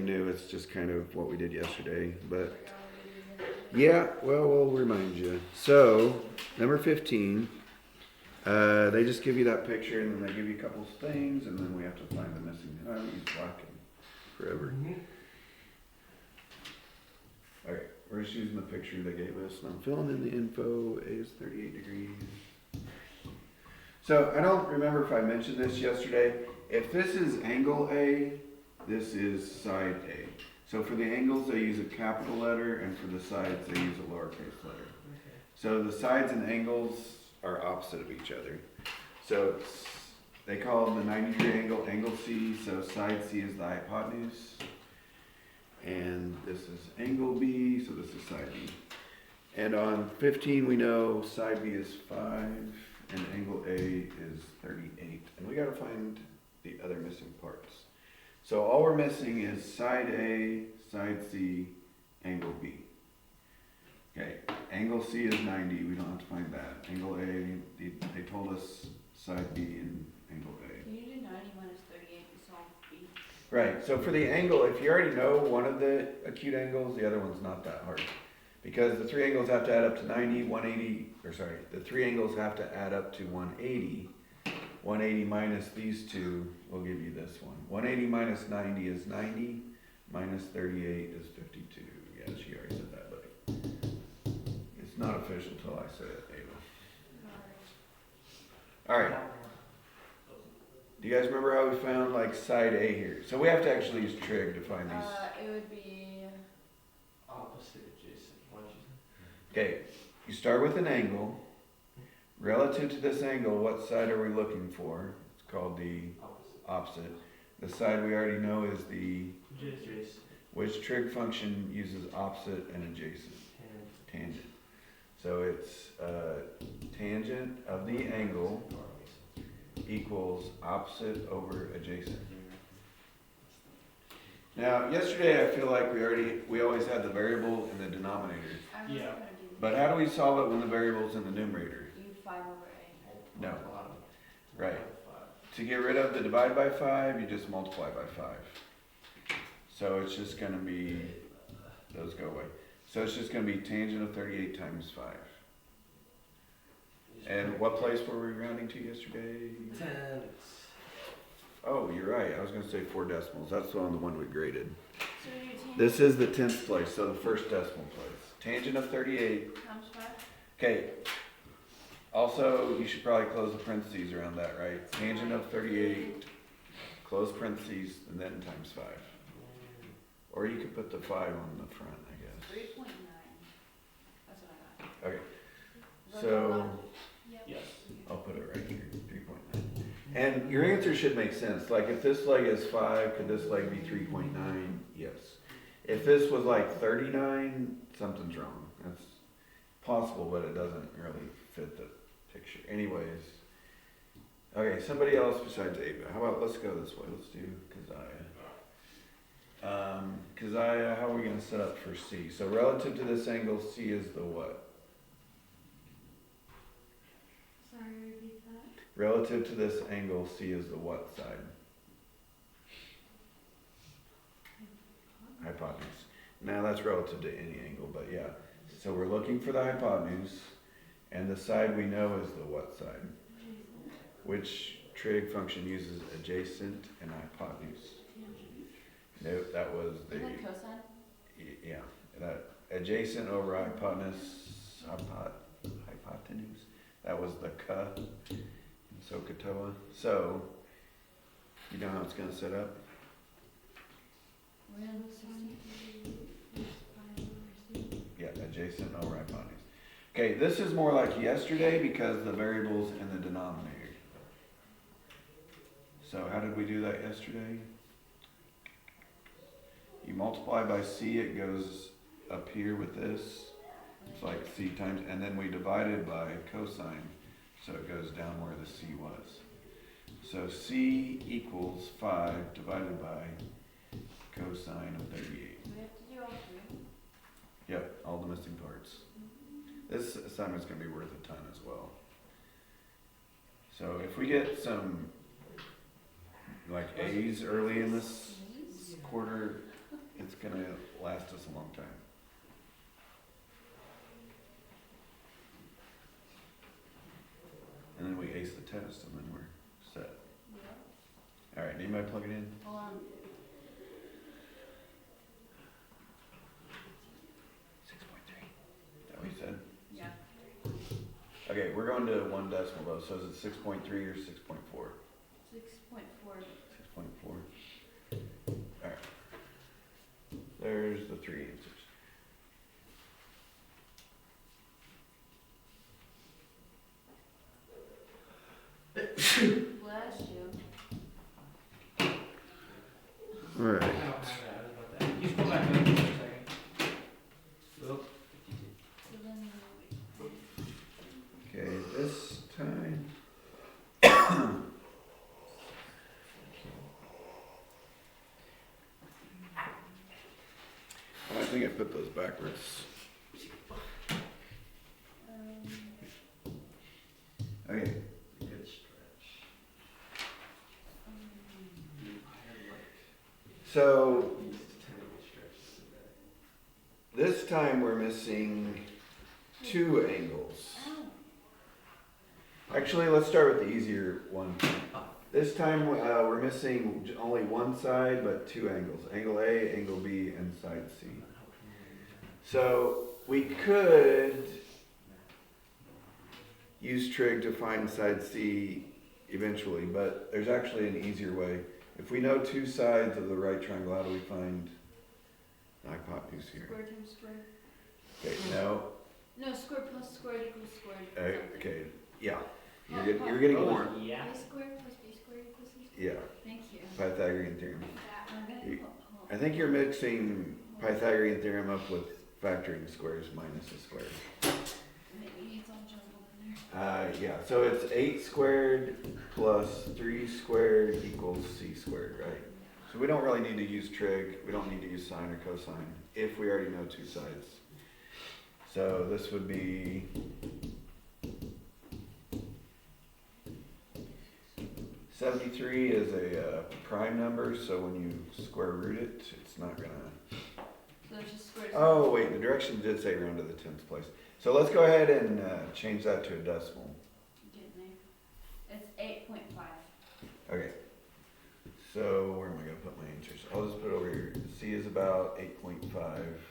new, it's just kind of what we did yesterday. But yeah, well, we'll remind you. So, number 15, they just give you that picture and then they give you a couple of things and then we have to find the missing. I haven't used black in forever. Okay, we're just using the picture they gave us and I'm filling in the info. A is 38 degrees. So, I don't remember if I mentioned this yesterday. If this is angle A, this is side A. So for the angles, they use a capital letter, and for the sides, they use a lowercase letter. Okay. So the sides and angles are opposite of each other. So they call the 90-degree angle, angle C, so side C is the hypotenuse. And this is angle B, so this is side B. And on 15, we know side B is 5, and angle A is 38. And we gotta find the other missing parts. So all we're missing is side A, side C, angle B. Okay, angle C is 90, we don't have to find that. Angle A, they told us side B and angle A. Can you do 90 minus 38 to solve B? Right, so for the angle, if you already know one of the acute angles, the other one's not that hard. Because the three angles have to add up to 90, 180, the three angles have to add up to 180. 180 minus these two will give you this one. 180 minus 90 is 90, minus 38 is 52. Yeah, she already said that, but it's not official till I say it, Ava. All right. Do you guys remember how we found like side A here? So we have to actually use trig to find these. It would be opposite adjacent. Okay, you start with an angle. Relative to this angle, what side are we looking for? It's called the opposite. The side we already know is the adjacent. Which trig function uses opposite and adjacent? Tangent. So it's tangent of the angle equals opposite over adjacent. Now, yesterday I feel like we always had the variable in the denominator. Yeah. But how do we solve it when the variable's in the numerator? 5 over A. No. Right. To get rid of the divide by 5, you just multiply by 5. So it's just going to be, those go away. So it's just going to be tangent of 38 times 5. And what place were we rounding to yesterday? Tenths. Oh, you're right. I was going to say 4 decimals. That's the one we graded. So you tangent This is the 10th place, so the first decimal place. Tangent of 38. times 5? Okay. Also, you should probably close the parentheses around that, right? Tangent of 38, close parentheses, and then times 5. Or you could put the 5 on the front, I guess. 3.9. That's what I got. Okay, so Yes. I'll put it right here, 3.9. And your answer should make sense. Like if this leg is 5, could this leg be 3.9? Yes. If this was like 39, something's wrong. That's possible, but it doesn't really fit the picture. Anyways, okay, somebody else besides Ava. How about let's go this way. Let's do Keziah. Keziah, how are we going to set up for C? So relative to this angle, C is the what? Sorry, repeat that. Relative to this angle, C is the what side? Hypotenuse. Now that's relative to any angle, but yeah. So we're looking for the hypotenuse, and the side we know is the what side? Which trig function uses adjacent and hypotenuse? No, that was the Isn't it cosine? yeah. That adjacent over hypotenuse, hypotenuse. That was the ka in SOHCAHTOA. So you know how it's going to set up? Yeah, adjacent over hypotenuse. Okay, this is more like yesterday because the variable's in the denominator. So how did we do that yesterday? You multiply by C, it goes up here with this. It's like C times, and then we divided by cosine, so it goes down where the C was. So C equals 5 divided by cosine of 38. Do we have to do all 3? Yep, all the missing parts. This assignment's going to be worth a ton as well. So if we get some like A's early in this quarter, gonna last us a long time. And then we ace the test and then we're set. Yeah. Alright, anybody plug it in? Hold on. 6.3. Is that what you said? Yeah. Okay, we're going to one decimal though, so is it 6.3 or 6.4? 6.4. 6.4. Alright. There's the three answers. Bless you. Alright. I don't have that. I was about that. You just go back up for a second. Well, So then, Okay, this time. I think I put those backwards. Okay, good stretch. I had like so at least 10 good stretches today. this time we're missing two angles. Actually, let's start with the easier one. This time we're missing only one side, but two angles. Angle A, angle B, and side C. So we could use trig to find side C eventually, but there's actually an easier way. If we know two sides of the right triangle, how do we find the hypotenuse here? square times square. Okay, no. No, square plus square equals square. Okay, yeah. You're getting more. Yeah. A squared plus b squared equals c squared. Yeah, Thank you. Pythagorean theorem. Okay. I think you're mixing Pythagorean theorem up with factoring squares minus a square. Maybe it's all jumbled in there. Yeah, so it's 8 squared plus 3 squared equals c squared, right? So we don't really need to use trig, we don't need to use sine or cosine if we already know two sides. So this would be 73 is a prime number, so when you square root it, it's not gonna... So it's just square. Oh, wait, the directions did say round to the 10th place. So let's go ahead and change that to a decimal. Getting there. It's 8.5. Okay. So where am I gonna put my answers? I'll just put it over here. C is about 8.5.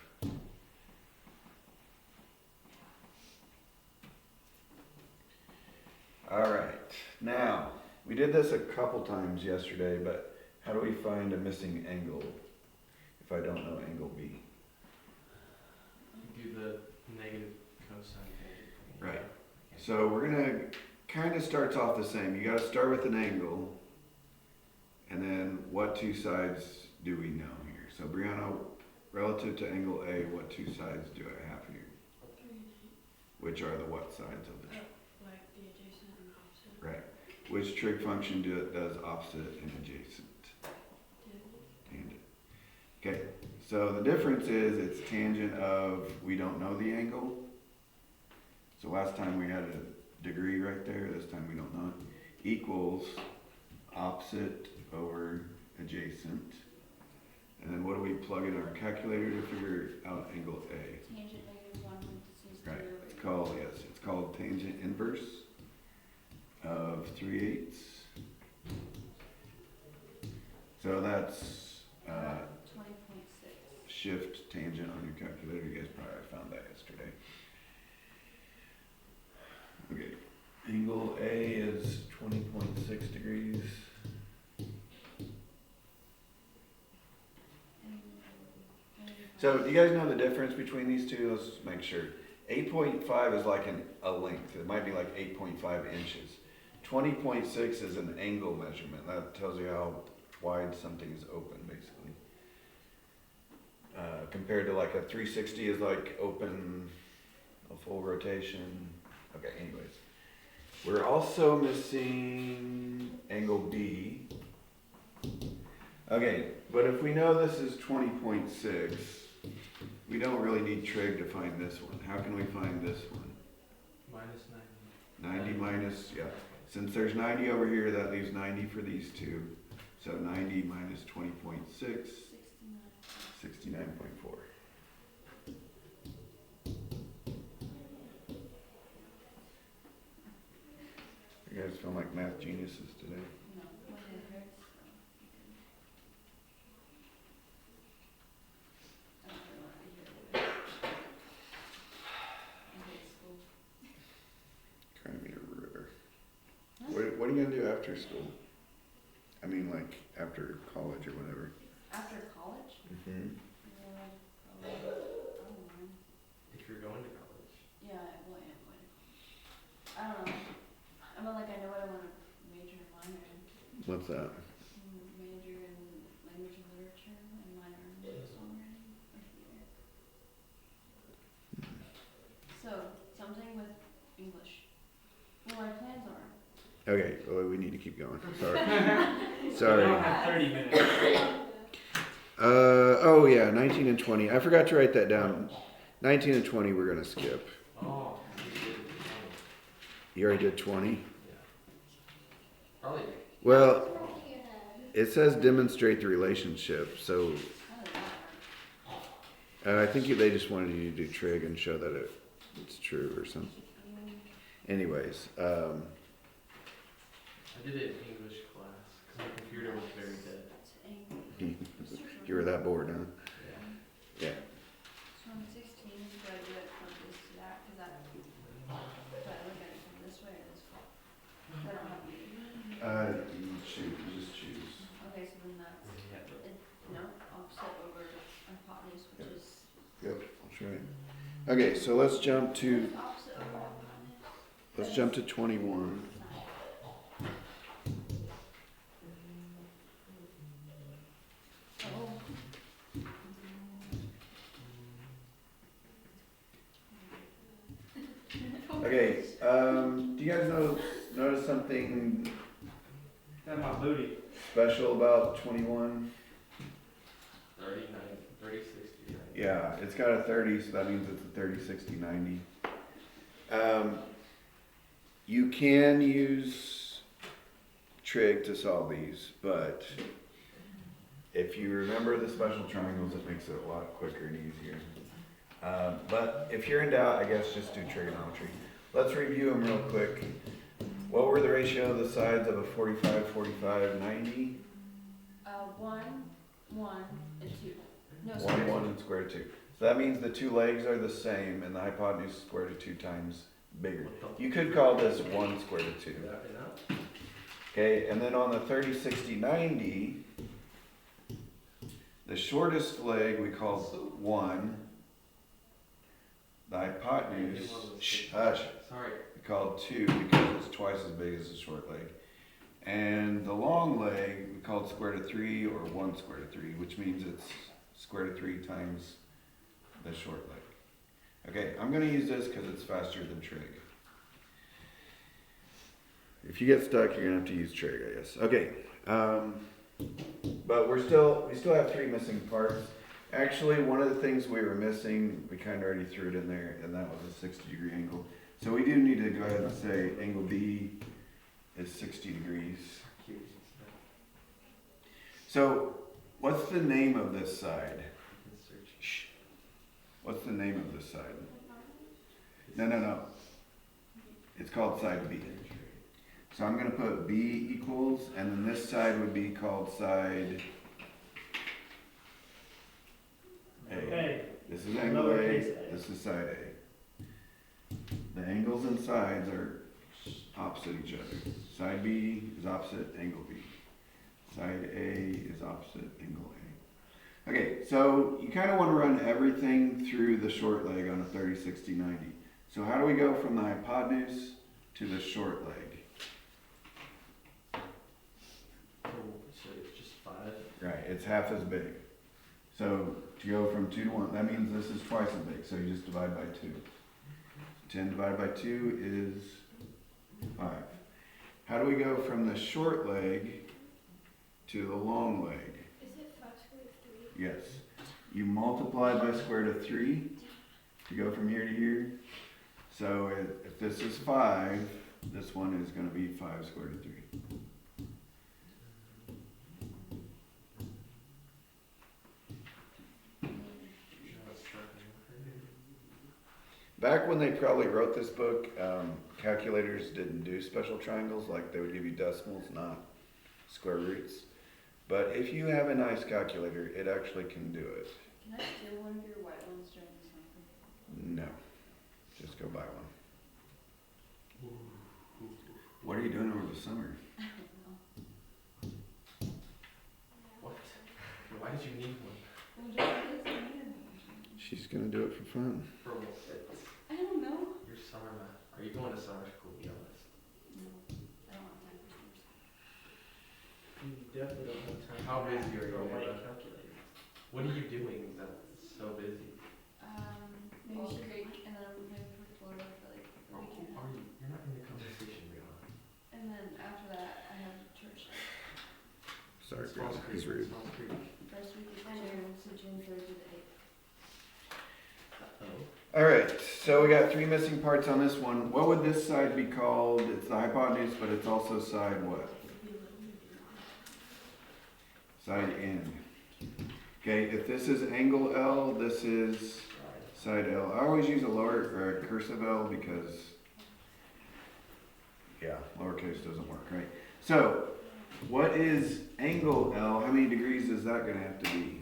All right. Now, we did this a couple times yesterday, but how do we find a missing angle if I don't know angle B? You do the negative cosine thing. Right. So we're gonna kind of starts off the same. You gotta start with an angle, and then what two sides do we know here? So Brianna, relative to angle A, what two sides do I have here? Which are the what sides of the trig? Like the adjacent and opposite. Right. Which trig function does opposite and adjacent? Tangent. Okay, so the difference is it's tangent of, we don't know the angle. So last time we had a degree right there, this time we don't know it. Equals opposite over adjacent. And then what do we plug in our calculator to figure out angle A? Tangent -1 parentheses Right, 2 over it's 8. called, yes, it's called tangent inverse of 3/8. So that's 20.6. shift tangent on your calculator. You guys probably found that yesterday. Okay, angle A is 20.6 degrees. So do you guys know the difference between these two? Let's just make sure. 8.5 is like a length. It might be like 8.5 inches. 20.6 is an angle measurement. That tells you how wide something is open, basically. Compared to like a 360 is like open, a full rotation. Okay, anyways. We're also missing angle B. Okay, but if we know this is 20.6, we don't really need trig to find this one. How can we find this one? Minus 90 minus, yeah. Since there's 90 over here, that leaves 90 for these two. So 90 minus 20.6, 69. Sound like math geniuses today. No, my head hurts, so. I don't really want to be here anyway. I hate school. Crying me a river. What are you gonna do after school? I mean, like, after college or whatever. After college? Mm-hmm. Yeah, probably, I don't know. If you're going to college. Yeah, well, I am going to college. I don't know. I mean, like, I know what I want to major and minor in. What's that? Major in language and literature and minor in songwriting or theater. So, something with English. Well, our plans are. Okay, well, we need to keep going. Sorry. We Sorry. don't have 30 minutes. Oh yeah, 19 and 20. I forgot to write that down. 19 and 20 we're gonna skip. Oh. You already did 20? Yeah. Probably. Well, it says demonstrate the relationship, so How does that work? I think they just wanted you to do trig and show that it's true or something. Anyways, I did it in English class because my computer was very dead. you were that bored, huh? Yeah. Yeah. So I'm 16, do I do it from this to that? Cause that, do I look at it from this way or this way? I don't have to. You just choose. Okay, so then that's, offset over to hypotenuse, which is. Yep, that's right. Okay, so let's jump to Opposite over hypotenuse? 21. Oh. Okay, do you guys notice something Got my booty. special about 21? 30, 60, 90. Yeah, it's got a 30, so that means it's a 30, 60, 90. You can use trig to solve these, but if you remember the special triangles, it makes it a lot quicker and easier. But if you're in doubt, I guess just do trigonometry. Let's review them real quick. What were the ratio of the sides of a 45, 45, 90? 1, 1, and 2. No, 1, square 1, and square root 2. So that means the two legs are the same, and the hypotenuse is square root of 2 times bigger. You could call this 1 square root of 2. Okay, and then on the 30, 60, 90, the shortest leg we call 1. The hypotenuse, hush, Sorry. we call 2 because it's twice as big as the short leg. And the long leg we call square root of 3 or 1 square root of 3, which means it's square root of 3 times the short leg. Okay, I'm going to use this because it's faster than trig. If you get stuck, you're going to have to use trig, I guess. Okay, but we still have 3 missing parts. Actually, one of the things we were missing, we kind of already threw it in there, and that was a 60-degree angle. So we do need to go ahead and say angle B is 60 degrees. So what's the name of this side? Shh. What's the name of this side? No. It's called side B. So I'm going to put B equals, and then this side would be called side A. This is angle A, this is side A. The angles and sides are opposite each other. Side B is opposite angle B. Side A is opposite angle A. Okay, so you kind of want to run everything through the short leg on a 30, 60, 90. So how do we go from the hypotenuse to the short leg? So it's just 5. Right, it's half as big. So to go from 2 to 1, that means this is twice as big, so you just divide by 2. 10 divided by 2 is 5. How do we go from the short leg to the long leg? Is it 5 square root of 3? Yes. You multiply by square root of 3 to go from here to here. So if this is 5, this one is going to be 5 square root of 3. Back when they probably wrote this book, calculators didn't do special triangles, like they would give you decimals, not square roots. But if you have a nice calculator, it actually can do it. Can I steal one of your white ones during the summer? No, just go buy one. What are you doing over the summer? I don't know. What? Why did you need one? Well, just because I needed one. She's gonna do it for fun. For what? I don't know. Your summer math. Are you going to summer school? Be honest. No, I don't have time for summer school. You definitely don't have time. How busy are you? for a white Ava? calculator? What are you doing that's so busy? Maybe Creek, and then I'm moving to Florida for like a Are weekend. you? You're not in the conversation, Rihanna. And then after that, I have church. Sorry, Smalls Chris, he's Creek, rude. Smalls Creek. First week of June, so June 3rd to the 8th. Oh. Alright, so we got 3 missing parts on this one. What would this side be called? It's the hypotenuse, but it's also side what? Side N. Okay, if this is angle L, this is side L. I always use a lower or a cursive L because, yeah, lowercase doesn't work, right? So, what is angle L? How many degrees is that going to have to be?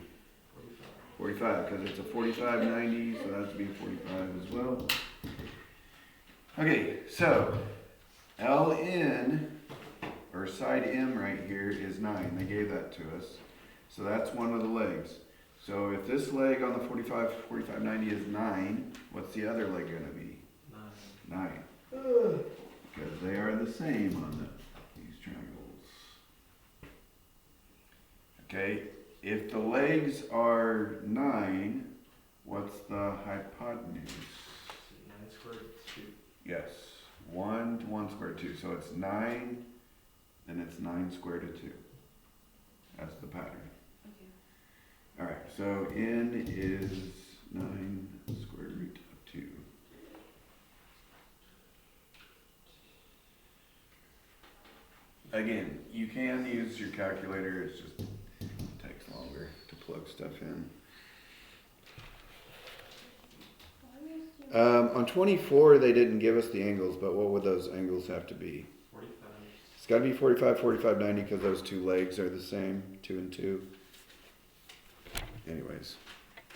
45, because it's a 45, 90, so that has to be 45 as well. Okay, so LN, or side M right here, is 9. They gave that to us. So that's one of the legs. So if this leg on the 45, 45, 90 is 9, what's the other leg going to be? 9. Because they are the same on these triangles. Okay, if the legs are 9, what's the hypotenuse? 9 squared is 2. Yes, 1 to 1 squared 2. So it's 9, and it's 9 squared of 2. That's the pattern. Okay. All right, so N is 9 square root of 2. Again, you can use your calculator, it's just takes longer to plug stuff in. On 24, they didn't give us the angles, but what would those angles have to be? 45. It's got to be 45, 45, 90 because those two legs are the same, 2 and 2. Anyways,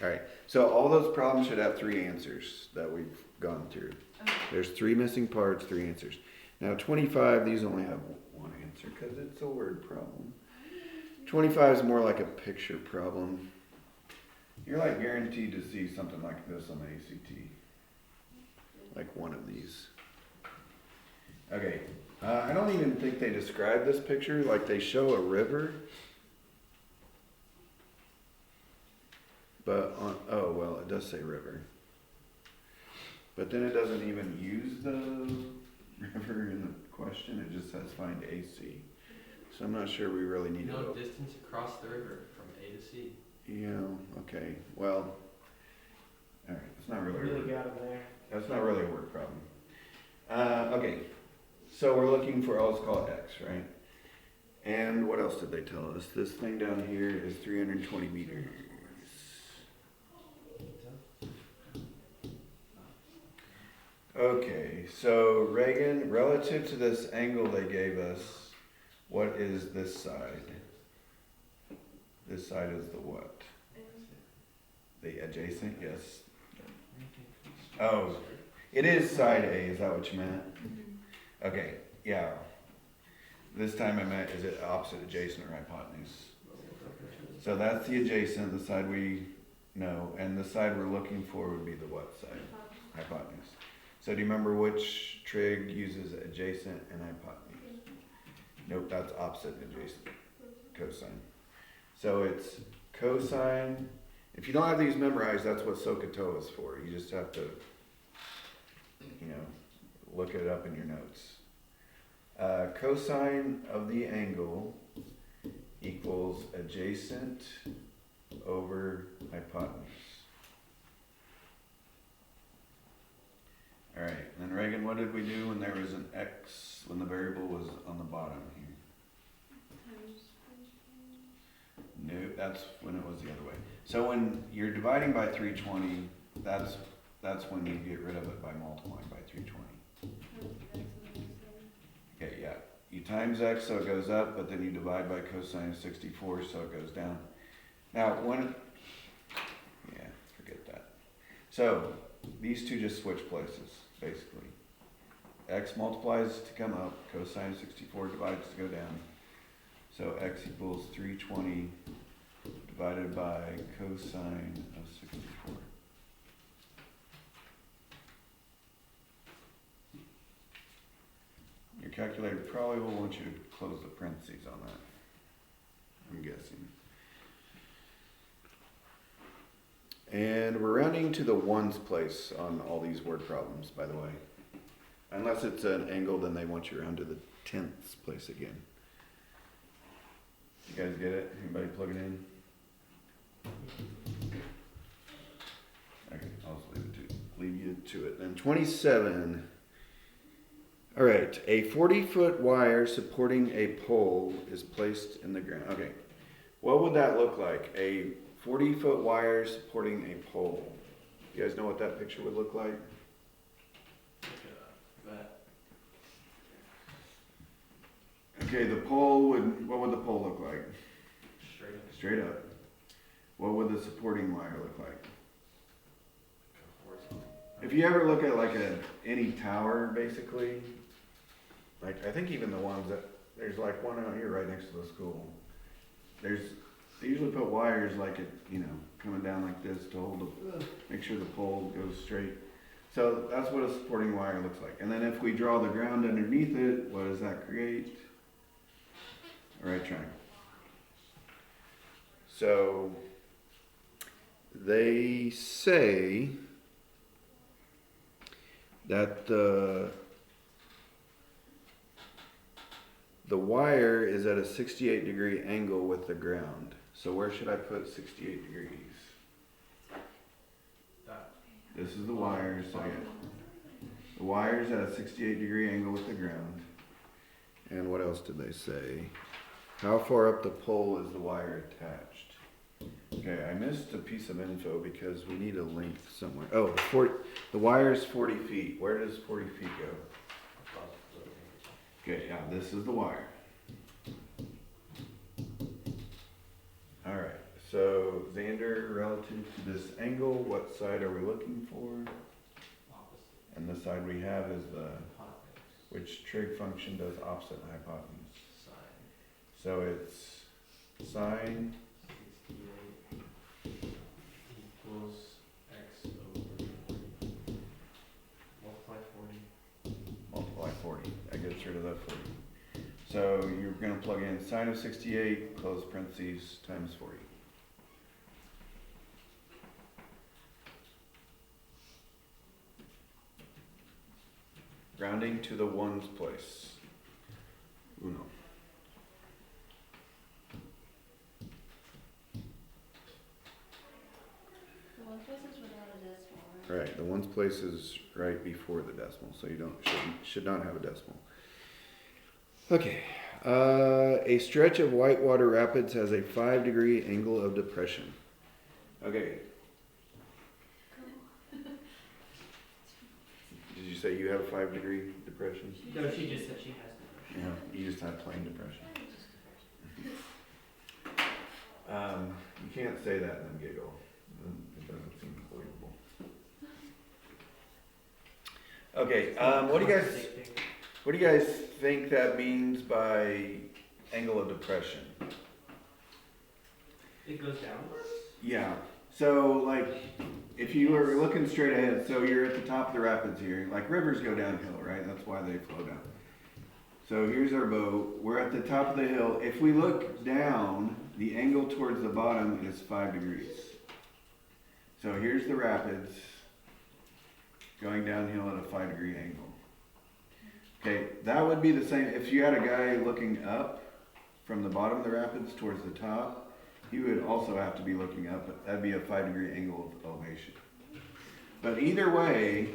all right. So all those problems should have 3 answers that we've gone through. Okay. There's 3 missing parts, 3 answers. Now 25, these only have 1 answer because it's a word problem. 25 is more like a picture problem. You're like guaranteed to see something like this on the ACT. Like one of these. Okay, I don't even think they describe this picture. Like they show a river. But on, oh well, it does say river. But then it doesn't even use the river in the question. It just says find AC. So I'm not sure we really need to No go. distance across the river from A to C. Yeah, okay, well, alright, it's not really, Really got him there. that's not really a word problem. Okay, so we're looking for, let's call it X, right? And what else did they tell us? This thing down here is 320 meters. Okay, so Reagan, relative to this angle they gave us, what is this side? This side is the what? The adjacent, yes. Oh, it is side A, is that what you meant? Okay, yeah. This time I meant, is it opposite adjacent or hypotenuse? So that's the adjacent, the side we know, and the side we're looking for would be the what side? Hypotenuse. So do you remember which trig uses adjacent and hypotenuse? Nope, that's opposite adjacent, cosine. So it's cosine. If you don't have these memorized, that's what SOHCAHTOA is for. You just have to, you know, look it up in your notes. Cosine of the angle equals adjacent over hypotenuse. All right, and then Reagan, what did we do when there was an x, when the variable was on the bottom here? No, that's when it was the other way. So when you're dividing by 320, that's when you get rid of it by multiplying by 320. you times x so it goes up, but then you divide by cosine of 64 so it goes down. Now, forget that. So, these two just switch places, basically. X multiplies to come up, cosine of 64 divides to go down. So x equals 320 divided by cosine of 64. Your calculator probably will want you to close the parentheses on that, I'm guessing. And we're rounding to the ones place on all these word problems, by the way. Unless it's an angle, then they want you around to the tenths place again. You guys get it? Anybody plug it in? Okay, I'll just leave you to it. Then 27. All right, a 40-foot wire supporting a pole is placed in the ground. Okay, what would that look like? A 40-foot wire supporting a pole. You guys know what that picture would look like? Okay, what would the pole look like? Straight up. Straight up. What would the supporting wire look like? Horizontal. If you ever look at like any tower, basically, like I think even the ones that, there's like one out here right next to the school. They usually put wires like it, coming down like this to hold make sure the pole goes straight. So that's what a supporting wire looks like. And then if we draw the ground underneath it, what does that create? A right triangle. So they say that the wire is at a 68-degree angle with the ground. So where should I put 68 degrees? That. This is the wire, so yeah. The wire's at a 68-degree angle with the ground. And what else did they say? How far up the pole is the wire attached? Okay, I missed a piece of info because we need a length somewhere. Oh, the wire is 40 feet. Where does 40 feet go? Okay, yeah, this is the wire. Alright, so Xander, relative to this angle, what side are we looking for? Opposite. And the side we have is Hypotenuse. which trig function does opposite hypotenuse? Sine. So it's sine 68 equals x over 40. Multiply 40. multiply 40. That gets rid of that 40. So you're going to plug in sine of 68, close parentheses, times 40. Rounding to the ones place. Uno. The one place is without a decimal, right? Right, the ones place is right before the decimal, so you should not have a decimal. Okay, a stretch of whitewater rapids has a 5-degree angle of depression. Okay. Did you say you have a 5-degree depression? No, she just said she has depression. Yeah, you just have plain depression. You can't say that and then giggle. It doesn't seem believable. Okay, what do you guys think that means by angle of depression? It goes downwards? Yeah. So, like, if you were looking straight ahead, so you're at the top of the rapids here. Like, rivers go downhill, right? That's why they flow down. So here's our boat. We're at the top of the hill. If we look down, the angle towards the bottom is 5 degrees. So here's the rapids going downhill at a 5-degree angle. Okay, that would be the same if you had a guy looking up from the bottom of the rapids towards the top. He would also have to be looking up, but that'd be a 5-degree angle of elevation. But either way,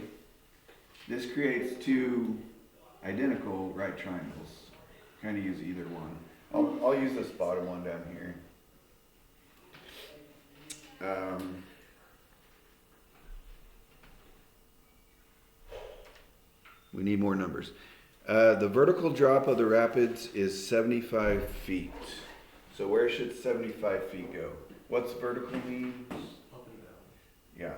this creates two identical right triangles. Kind of use either one. I'll use this bottom one down here. We need more numbers. The vertical drop of the rapids is 75 feet. So where should 75 feet go? What's vertical mean? Up and down. Yeah.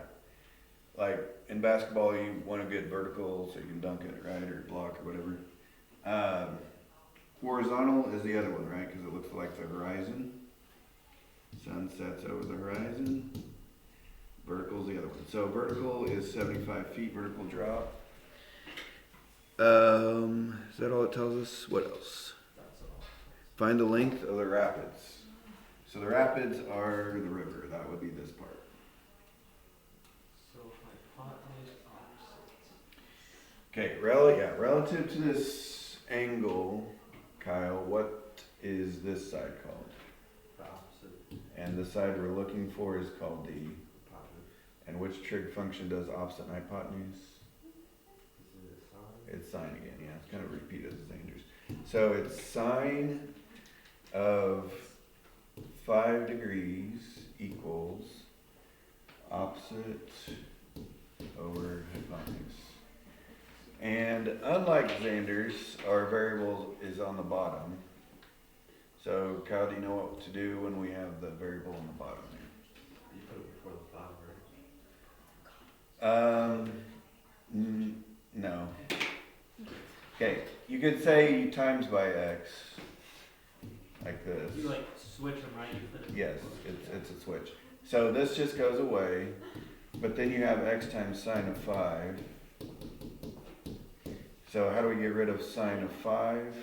Like in basketball, you want a good vertical so you can dunk it, right? Or block or whatever. Horizontal is the other one, right? Because it looks like the horizon. Sun sets over the horizon. Vertical is the other one. So vertical is 75 feet, vertical drop. Is that all it tells us? What else? That's all. Find the length of the rapids. So the rapids are the river. That would be this part. So hypotenuse opposite. Okay, relative to this angle, Kyle, what is this side called? The opposite. And the side we're looking for is called the, Hypotenuse. and which trig function does opposite and hypotenuse? Is it a sine? It's sine again, yeah, it's kind of repeated as dangerous. So it's sine of 5 degrees equals opposite over hypotenuse. And unlike Xander's, our variable is on the bottom. So Kyle, do you know what to do when we have the variable on the bottom there? You put it before the 5, right? No. Okay, you could say you times by x, like this. You like switch them, right? You put it. Yes, it's a switch. So this just goes away, but then you have x times sine of 5. So how do we get rid of sine of 5?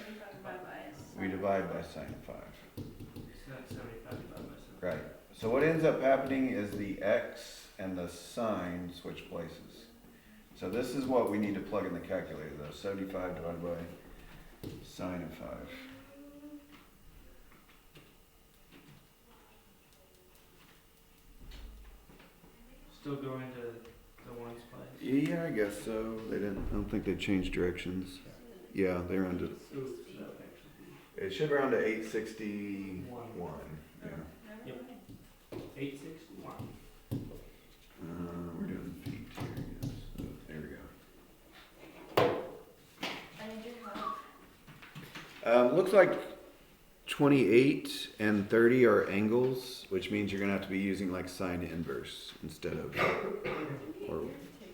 We divide by sine of 5. It's not 75 divided by 7. Right. So what ends up happening is the x and the sine switch places. So this is what we need to plug in the calculator though. 75 divided by sine of 5. Still going to the ones place. Yeah, I guess so. I don't think they changed directions. Yeah, they rounded. Ooh, so that would actually be It should round to 861. Yeah. 861. We're doing feet here. Yes. So, there we I need your help. go. Looks like 28 and 30 are angles, which means you're gonna have to be using like sine inverse instead of, or